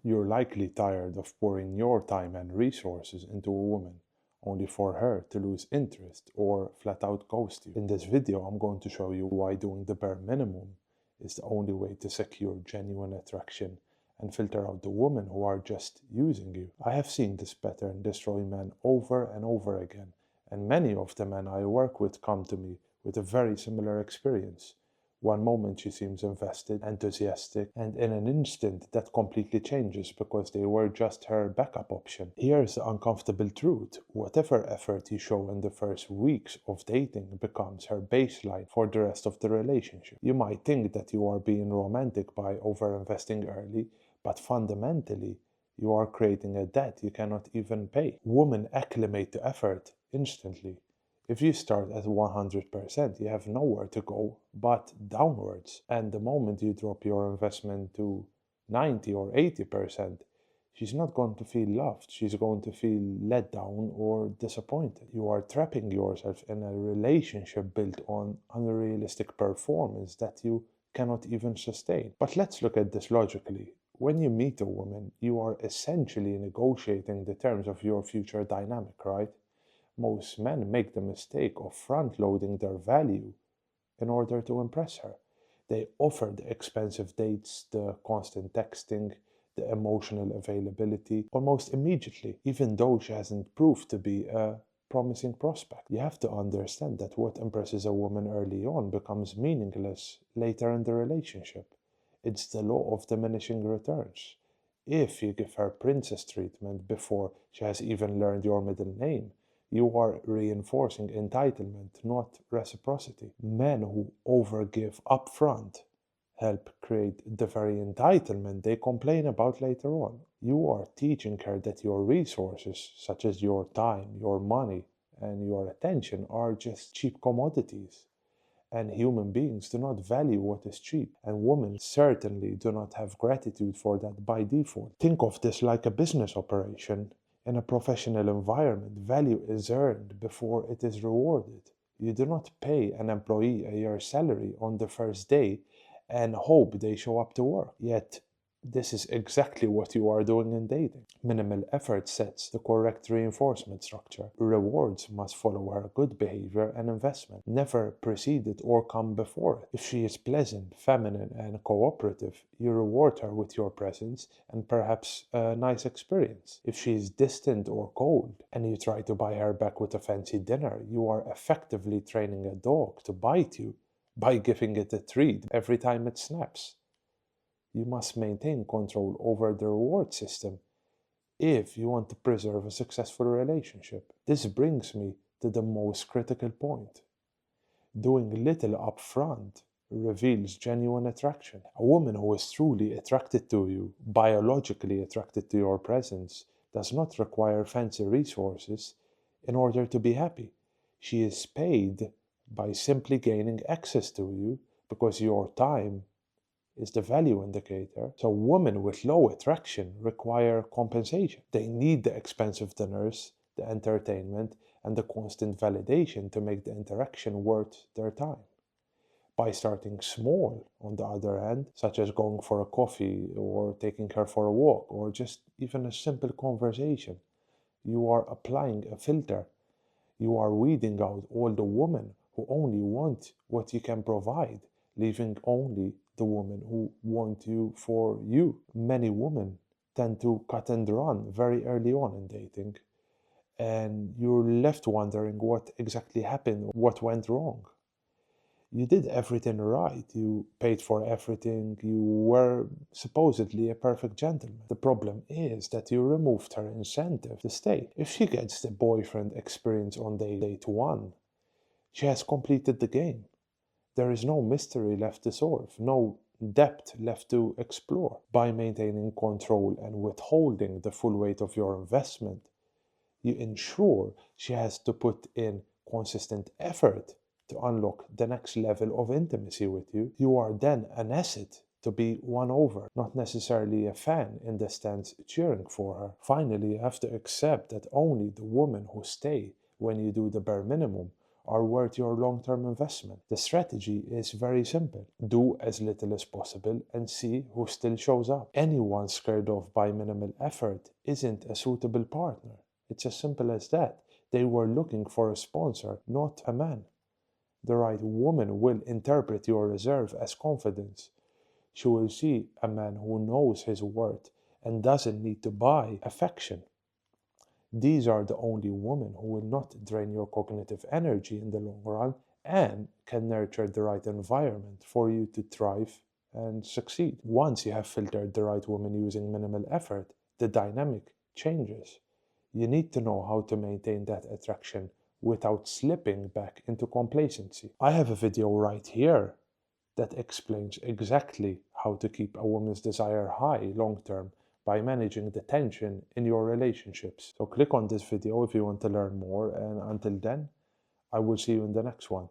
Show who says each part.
Speaker 1: You're likely tired of pouring your time and resources into a woman, only for her to lose interest or flat out ghost you. In this video, I'm going to show you why doing the bare minimum is the only way to secure genuine attraction and filter out the women who are just using you. I have seen this pattern destroy men over and over again, and many of the men I work with come to me with a very similar experience. One moment she seems invested, enthusiastic, and in an instant that completely changes because they were just her backup option. Here's the uncomfortable truth. Whatever effort you show in the first weeks of dating becomes her baseline for the rest of the relationship. You might think that you are being romantic by overinvesting early, but fundamentally, you are creating a debt you cannot even pay. Women acclimate to effort instantly. If you start at 100%, you have nowhere to go but downwards. And the moment you drop your investment to 90 or 80%, she's not going to feel loved. She's going to feel let down or disappointed. You are trapping yourself in a relationship built on unrealistic performance that you cannot even sustain. But let's look at this logically. When you meet a woman, you are essentially negotiating the terms of your future dynamic, right? Most men make the mistake of front loading their value in order to impress her. They offer the expensive dates, the constant texting, the emotional availability almost immediately, even though she hasn't proved to be a promising prospect. You have to understand that what impresses a woman early on becomes meaningless later in the relationship. It's the law of diminishing returns. If you give her princess treatment before she has even learned your middle name, you are reinforcing entitlement, not reciprocity. Men who overgive upfront help create the very entitlement they complain about later on. You are teaching her that your resources, such as your time, your money, and your attention, are just cheap commodities. And human beings do not value what is cheap, and women certainly do not have gratitude for that by default. Think of this like a business operation. In a professional environment, value is earned before it is rewarded. You do not pay an employee a year's salary on the first day and hope they show up to work. Yet, this is exactly what you are doing in dating. Minimal effort sets the correct reinforcement structure. Rewards must follow her good behavior and investment, never precede it or come before it. If she is pleasant, feminine, and cooperative, you reward her with your presence and perhaps a nice experience. If she is distant or cold, and you try to buy her back with a fancy dinner, you are effectively training a dog to bite you by giving it a treat every time it snaps. You must maintain control over the reward system if you want to preserve a successful relationship. This brings me to the most critical point. Doing little upfront reveals genuine attraction. A woman who is truly attracted to you, biologically attracted to your presence, does not require fancy resources in order to be happy. She is paid by simply gaining access to you because your time is the value indicator. So women with low attraction require compensation. They need the expensive dinners, the entertainment, and the constant validation to make the interaction worth their time. By starting small, on the other hand, such as going for a coffee or taking her for a walk or just even a simple conversation, you are applying a filter. You are weeding out all the women who only want what you can provide, leaving only the women who want you for you. Many women tend to cut and run very early on in dating, and you're left wondering what exactly happened, what went wrong. You did everything right, you paid for everything, you were supposedly a perfect gentleman. The problem is that you removed her incentive to stay. If she gets the boyfriend experience on date one, she has completed the game. There is no mystery left to solve, no depth left to explore. By maintaining control and withholding the full weight of your investment, you ensure she has to put in consistent effort to unlock the next level of intimacy with you. You are then an asset to be won over, not necessarily a fan in the stands cheering for her. Finally, you have to accept that only the women who stay when you do the bare minimum are worth your long-term investment. The strategy is very simple. Do as little as possible and see who still shows up. Anyone scared off by minimal effort isn't a suitable partner. It's as simple as that. They were looking for a sponsor, not a man. The right woman will interpret your reserve as confidence. She will see a man who knows his worth and doesn't need to buy affection. These are the only women who will not drain your cognitive energy in the long run and can nurture the right environment for you to thrive and succeed. Once you have filtered the right woman using minimal effort, the dynamic changes. You need to know how to maintain that attraction without slipping back into complacency. I have a video right here that explains exactly how to keep a woman's desire high long term by managing the tension in your relationships. So click on this video if you want to learn more, and until then, I will see you in the next one.